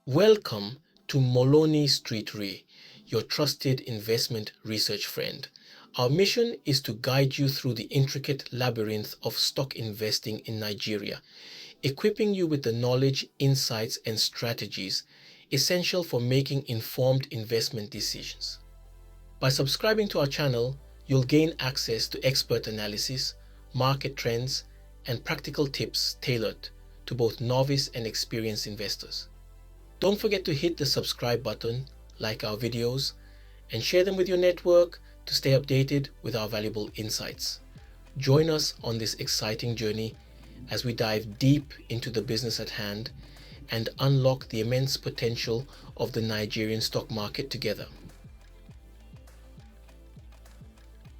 Welcome to Moloney Street Re, your trusted investment research friend. Our mission is to guide you through the intricate labyrinth of stock investing in Nigeria, equipping you with the knowledge, insights, and strategies essential for making informed investment decisions. By subscribing to our channel, you'll gain access to expert analysis, market trends, and practical tips tailored to both novice and experienced investors. Don't forget to hit the subscribe button, like our videos, and share them with your network to stay updated with our valuable insights. Join us on this exciting journey as we dive deep into the business at hand and unlock the immense potential of the Nigerian stock market together.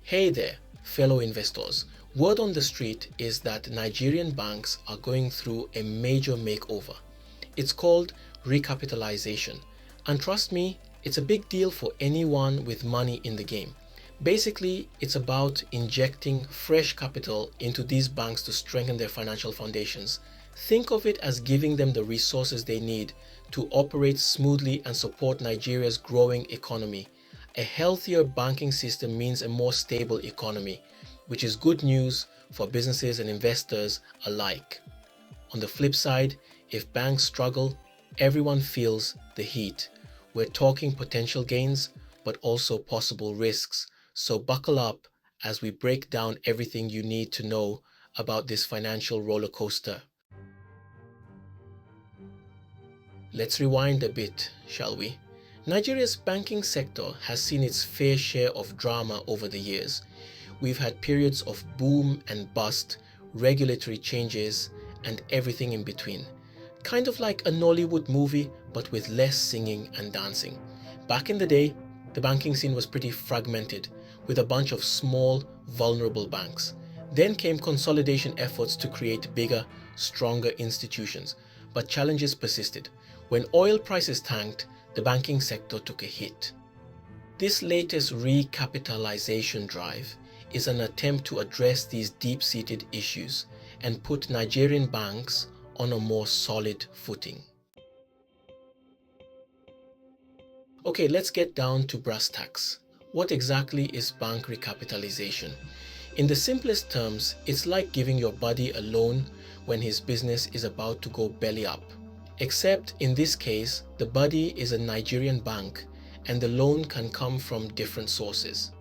Hey there, fellow investors. Word on the street is that Nigerian banks are going through a major makeover. It's called recapitalization. And trust me, it's a big deal for anyone with money in the game. Basically, it's about injecting fresh capital into these banks to strengthen their financial foundations. Think of it as giving them the resources they need to operate smoothly and support Nigeria's growing economy. A healthier banking system means a more stable economy, which is good news for businesses and investors alike. On the flip side, if banks struggle, everyone feels the heat. We're talking potential gains, but also possible risks. So buckle up as we break down everything you need to know about this financial roller coaster. Let's rewind a bit, shall we? Nigeria's banking sector has seen its fair share of drama over the years. We've had periods of boom and bust, regulatory changes, and everything in between. Kind of like a Nollywood movie, but with less singing and dancing. Back in the day, the banking scene was pretty fragmented, with a bunch of small, vulnerable banks. Then came consolidation efforts to create bigger, stronger institutions, but challenges persisted. When oil prices tanked, the banking sector took a hit. This latest recapitalization drive is an attempt to address these deep-seated issues and put Nigerian banks on a more solid footing. Okay, let's get down to brass tacks. What exactly is bank recapitalization? In the simplest terms, it's like giving your buddy a loan when his business is about to go belly up. Except in this case, the buddy is a Nigerian bank and the loan can come from different sources.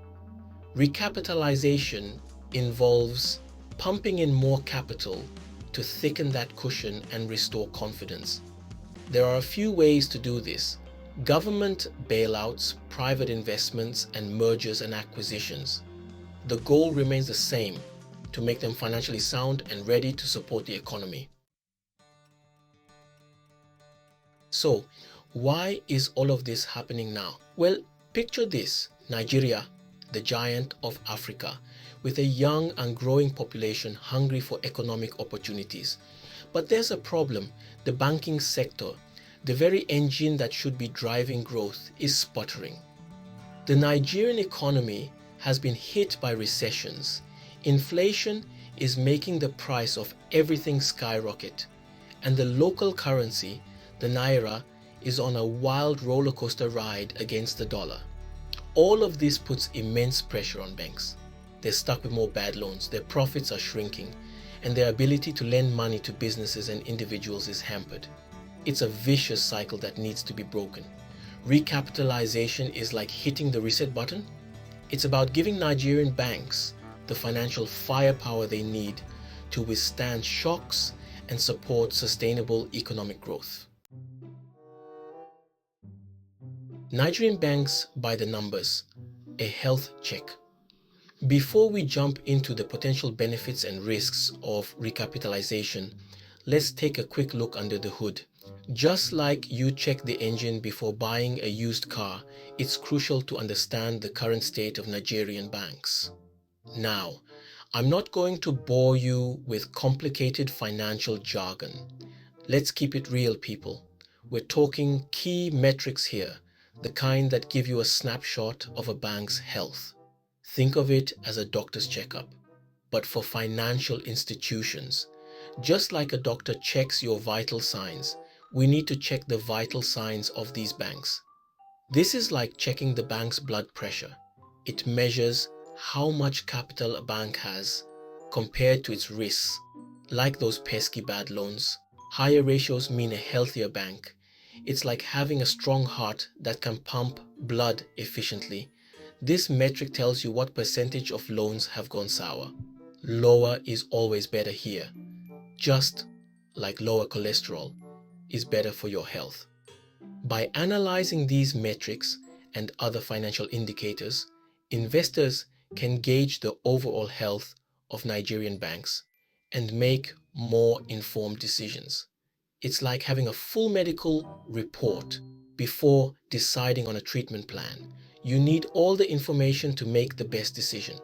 Recapitalization involves pumping in more capital to thicken that cushion and restore confidence. There are a few ways to do this: government bailouts, private investments, and mergers and acquisitions. The goal remains the same: to make them financially sound and ready to support the economy. So, why is all of this happening now? Well, picture this: Nigeria, the giant of Africa, with a young and growing population hungry for economic opportunities. But there's a problem. The banking sector, the very engine that should be driving growth, is sputtering. The Nigerian economy has been hit by recessions. Inflation is making the price of everything skyrocket, and the local currency, the naira, is on a wild roller coaster ride against the dollar. All of this puts immense pressure on banks. They're stuck with more bad loans, their profits are shrinking, and their ability to lend money to businesses and individuals is hampered. It's a vicious cycle that needs to be broken. Recapitalization is like hitting the reset button. It's about giving Nigerian banks the financial firepower they need to withstand shocks and support sustainable economic growth. Nigerian banks by the numbers, a health check. Before we jump into the potential benefits and risks of recapitalization, let's take a quick look under the hood. Just like you check the engine before buying a used car, it's crucial to understand the current state of Nigerian banks. Now, I'm not going to bore you with complicated financial jargon. Let's keep it real, people. We're talking key metrics here, the kind that give you a snapshot of a bank's health. Think of it as a doctor's checkup, but for financial institutions. Just like a doctor checks your vital signs, we need to check the vital signs of these banks. This is like checking the bank's blood pressure. It measures how much capital a bank has compared to its risks, like those pesky bad loans. Higher ratios mean a healthier bank. It's like having a strong heart that can pump blood efficiently. This metric tells you what percentage of loans have gone sour. Lower is always better here, just like lower cholesterol is better for your health. By analyzing these metrics and other financial indicators, investors can gauge the overall health of Nigerian banks and make more informed decisions. It's like having a full medical report before deciding on a treatment plan. You need all the information to make the best decision.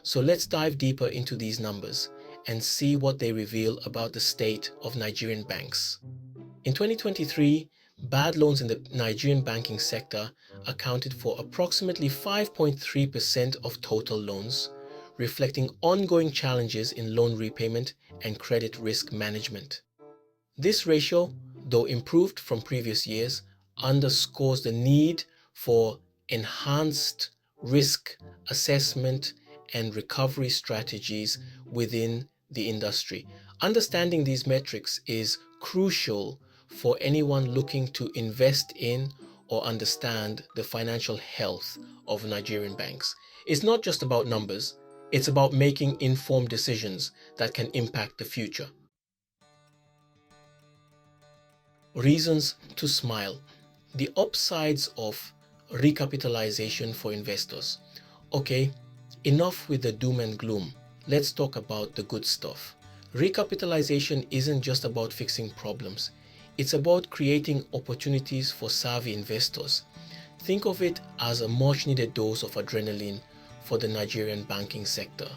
So let's dive deeper into these numbers and see what they reveal about the state of Nigerian banks. In 2023, bad loans in the Nigerian banking sector accounted for approximately 5.3% of total loans, reflecting ongoing challenges in loan repayment and credit risk management. This ratio, though improved from previous years, underscores the need for enhanced risk assessment and recovery strategies within the industry. Understanding these metrics is crucial for anyone looking to invest in or understand the financial health of Nigerian banks. It's not just about numbers, it's about making informed decisions that can impact the future. Reasons to smile. The upsides of recapitalization for investors. Okay, enough with the doom and gloom. Let's talk about the good stuff. Recapitalization isn't just about fixing problems. It's about creating opportunities for savvy investors. Think of it as a much needed dose of adrenaline for the Nigerian banking sector.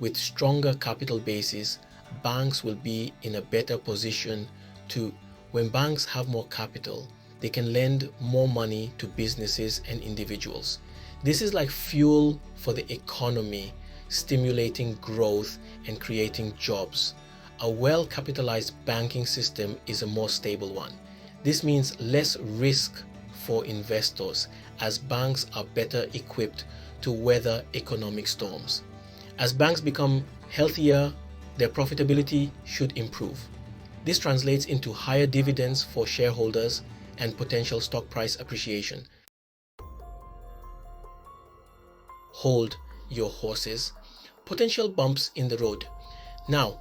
With stronger capital bases, banks will be in a better position to when banks have more capital, they can lend more money to businesses and individuals. This is like fuel for the economy, stimulating growth and creating jobs. A well-capitalized banking system is a more stable one. This means less risk for investors as banks are better equipped to weather economic storms. As banks become healthier, their profitability should improve. This translates into higher dividends for shareholders and potential stock price appreciation. Hold your horses. Potential bumps in the road. Now,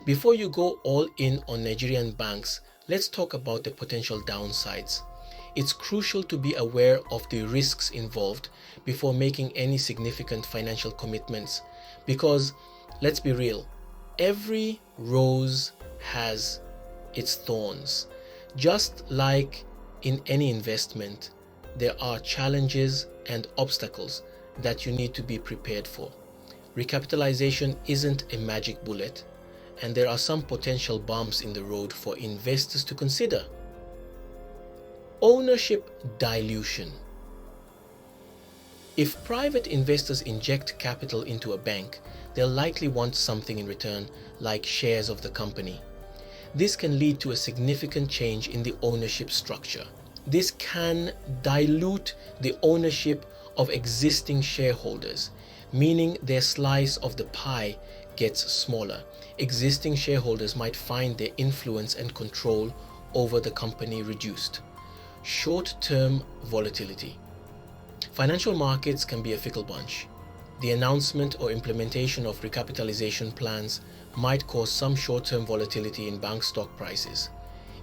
before you go all in on Nigerian banks, let's talk about the potential downsides. It's crucial to be aware of the risks involved before making any significant financial commitments because, let's be real, every rose has its thorns. Just like in any investment, there are challenges and obstacles that you need to be prepared for. Recapitalization isn't a magic bullet, and there are some potential bumps in the road for investors to consider. Ownership dilution. If private investors inject capital into a bank, they'll likely want something in return, like shares of the company. This can lead to a significant change in the ownership structure. This can dilute the ownership of existing shareholders, meaning their slice of the pie gets smaller. Existing shareholders might find their influence and control over the company reduced. Short-term volatility. Financial markets can be a fickle bunch. The announcement or implementation of recapitalization plans might cause some short-term volatility in bank stock prices.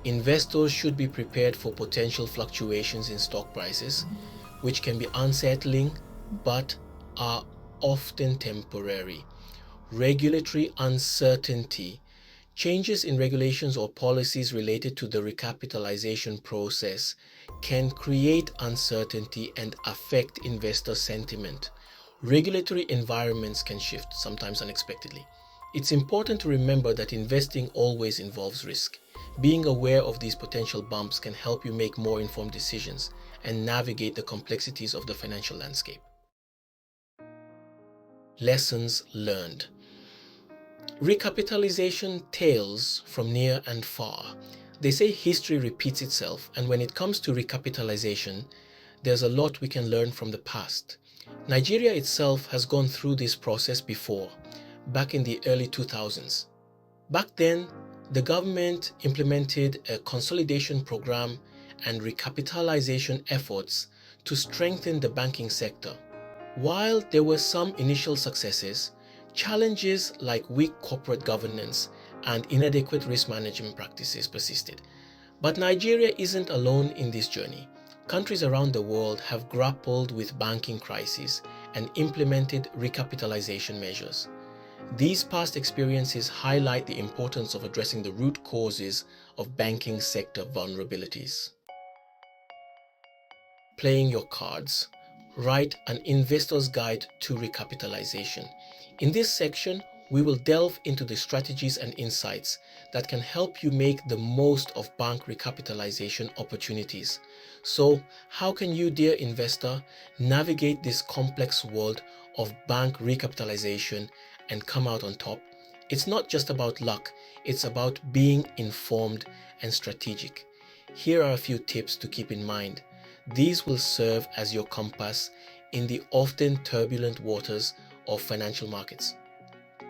Investors should be prepared for potential fluctuations in stock prices, which can be unsettling but are often temporary. Regulatory uncertainty. Changes in regulations or policies related to the recapitalization process can create uncertainty and affect investor sentiment. Regulatory environments can shift, sometimes unexpectedly. It's important to remember that investing always involves risk. Being aware of these potential bumps can help you make more informed decisions and navigate the complexities of the financial landscape. Lessons learned. Recapitalization tales from near and far. They say history repeats itself, and when it comes to recapitalization, there's a lot we can learn from the past. Nigeria itself has gone through this process before, back in the early 2000s. Back then, the government implemented a consolidation program and recapitalization efforts to strengthen the banking sector. While there were some initial successes, challenges like weak corporate governance and inadequate risk management practices persisted. But Nigeria isn't alone in this journey. Countries around the world have grappled with banking crises and implemented recapitalization measures. These past experiences highlight the importance of addressing the root causes of banking sector vulnerabilities. Playing your cards. Write an investor's guide to recapitalization. In this section, we will delve into the strategies and insights that can help you make the most of bank recapitalization opportunities. So, how can you, dear investor, navigate this complex world of bank recapitalization and come out on top? It's not just about luck, it's about being informed and strategic. Here are a few tips to keep in mind. These will serve as your compass in the often turbulent waters of financial markets.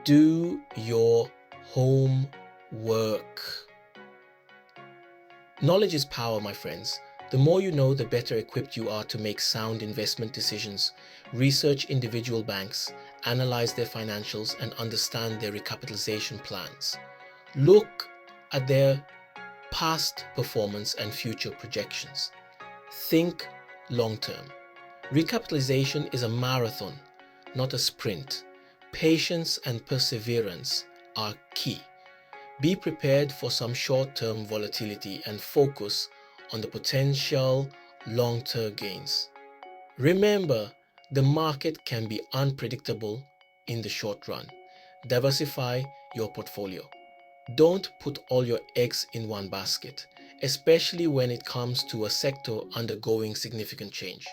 Do your homework. Knowledge is power, my friends. The more you know, the better equipped you are to make sound investment decisions. Research individual banks, analyze their financials, and understand their recapitalization plans. Look at their past performance and future projections. Think long-term. Recapitalization is a marathon, not a sprint. Patience and perseverance are key. Be prepared for some short-term volatility and focus on the potential long-term gains. Remember, the market can be unpredictable in the short run. Diversify your portfolio. Don't put all your eggs in one basket, especially when it comes to a sector undergoing significant change.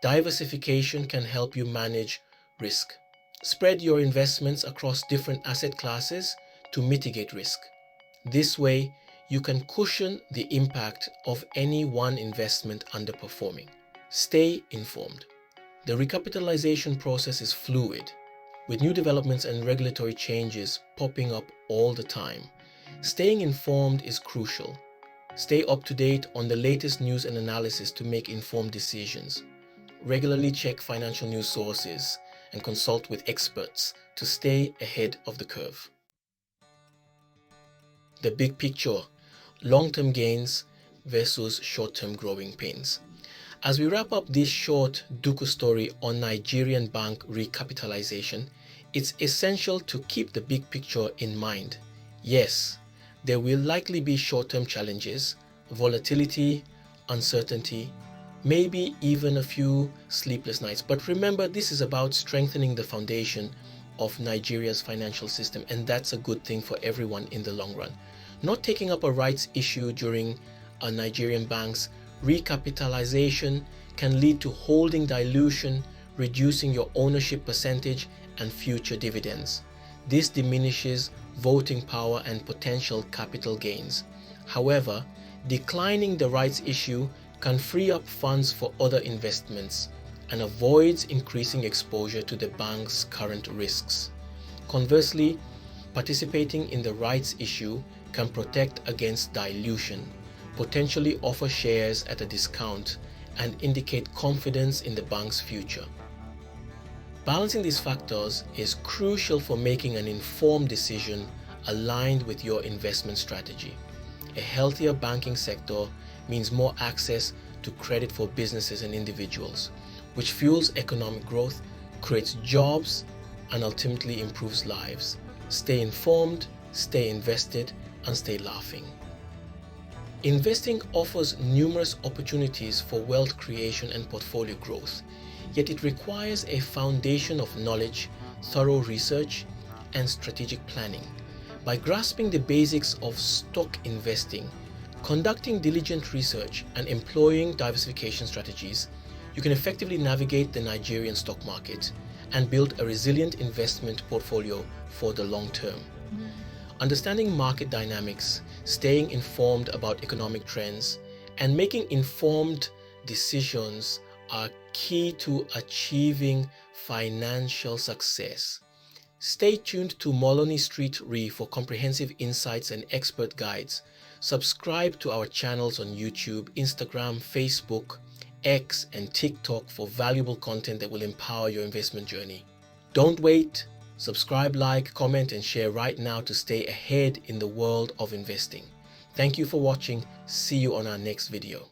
Diversification can help you manage risk. Spread your investments across different asset classes to mitigate risk. This way, you can cushion the impact of any one investment underperforming. Stay informed. The recapitalization process is fluid, with new developments and regulatory changes popping up all the time. Staying informed is crucial. Stay up to date on the latest news and analysis to make informed decisions. Regularly check financial news sources and consult with experts to stay ahead of the curve. The big picture, long-term gains versus short-term growing pains. As we wrap up this short Duku story on Nigerian bank recapitalization, it's essential to keep the big picture in mind. Yes, there will likely be short-term challenges, volatility, uncertainty, maybe even a few sleepless nights. But remember, this is about strengthening the foundation of Nigeria's financial system, and that's a good thing for everyone in the long run. Not taking up a rights issue during a Nigerian bank's recapitalization can lead to holding dilution, reducing your ownership percentage and future dividends. This diminishes voting power and potential capital gains. However, declining the rights issue can free up funds for other investments and avoids increasing exposure to the bank's current risks. Conversely, participating in the rights issue can protect against dilution, potentially offer shares at a discount, and indicate confidence in the bank's future. Balancing these factors is crucial for making an informed decision aligned with your investment strategy. A healthier banking sector means more access to credit for businesses and individuals, which fuels economic growth, creates jobs, and ultimately improves lives. Stay informed, stay invested, and stay laughing. Investing offers numerous opportunities for wealth creation and portfolio growth, yet it requires a foundation of knowledge, thorough research, and strategic planning. By grasping the basics of stock investing, conducting diligent research, and employing diversification strategies, you can effectively navigate the Nigerian stock market and build a resilient investment portfolio for the long term. Understanding market dynamics, staying informed about economic trends, and making informed decisions are key to achieving financial success. Stay tuned to Moloney Street Re for comprehensive insights and expert guides. Subscribe to our channels on YouTube, Instagram, Facebook, X, and TikTok for valuable content that will empower your investment journey. Don't wait. Subscribe, like, comment, and share right now to stay ahead in the world of investing. Thank you for watching. See you on our next video.